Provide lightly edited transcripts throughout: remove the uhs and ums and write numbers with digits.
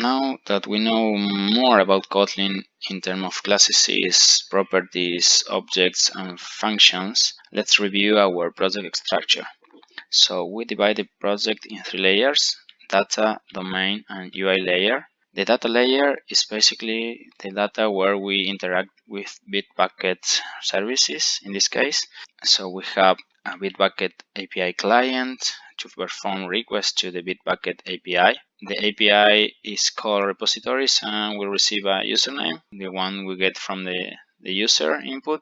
Now that we know more about Kotlin in terms of classes, properties, objects, and functions, let's review our project structure. So we divide the project in 3 layers: data, domain, and UI layer. The data layer is basically the data where we interact with Bitbucket services in this case. So we have a Bitbucket API client to perform requests to the Bitbucket API. The API is called repositories and will receive a username, the one we get from the user input.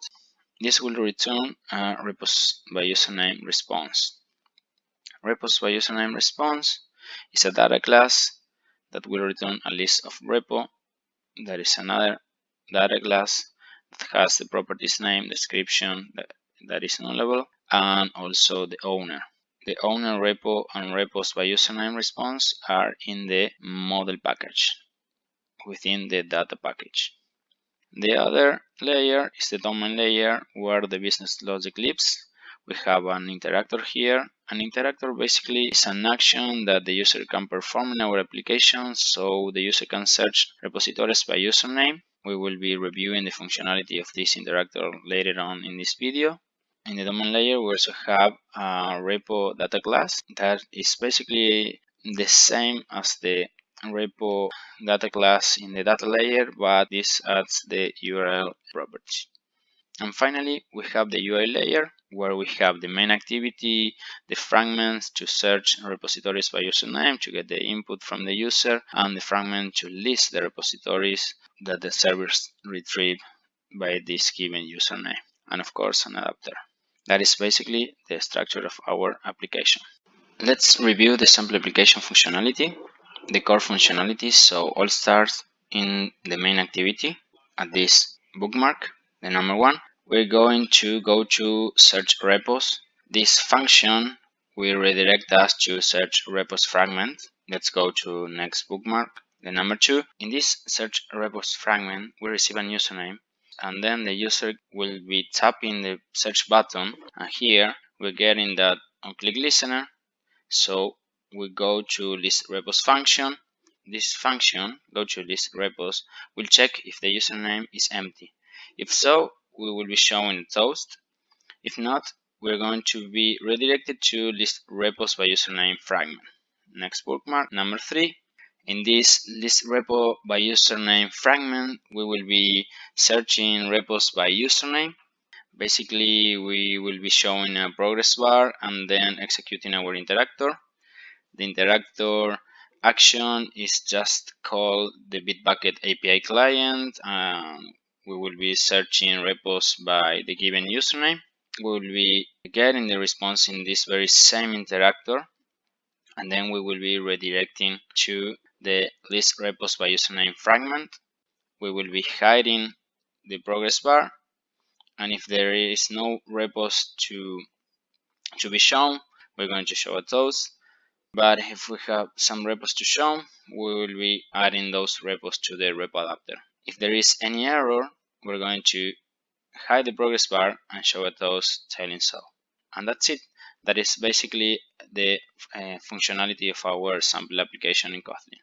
This will return a repos by username response. Repos by username response is a data class that will return a list of repo. That is another data class that has the properties name, description that is nullable, and also the owner. The owner repo and repos by username response are in the model package within the data package. The other layer is the domain layer where the business logic lives. We have an interactor here. An interactor basically is an action that the user can perform in our application, so the user can search repositories by username. We will be reviewing the functionality of this interactor later on in this video. In the domain layer, we also have a repo data class that is basically the same as the repo data class in the data layer, but this adds the URL property. And finally, we have the UI layer where we have the main activity, the fragments to search repositories by username to get the input from the user, and the fragment to list the repositories that the servers retrieve by this given username, and of course an adapter. That is basically the structure of our application. Let's review the sample application functionality, the core functionality. So all starts in the main activity at this bookmark, the number 1. We're going to go to search repos. This function will redirect us to search repos fragment. Let's go to next bookmark, the number 2. In this search repos fragment, we receive a username, and then the user will be tapping the search button, and here we're getting that on click listener. So we go to list repos function. This function, go to list repos, will check if the username is empty. If so, we will be showing a toast. If not, we're going to be redirected to list repos by username fragment. Next bookmark, number 3. In this list repo by username fragment, we will be searching repos by username. Basically, we will be showing a progress bar and then executing our interactor. The interactor action is just called the Bitbucket API client. We will be searching repos by the given username. We will be getting the response in this very same interactor, and then we will be redirecting to the list repos by username fragment. We will be hiding the progress bar, and if there is no repos to be shown, we're going to show a toast. But if we have some repos to show, we will be adding those repos to the repo adapter. If there is any error, we're going to hide the progress bar and show a toast telling so. And that's it. That is basically the functionality of our sample application in Kotlin.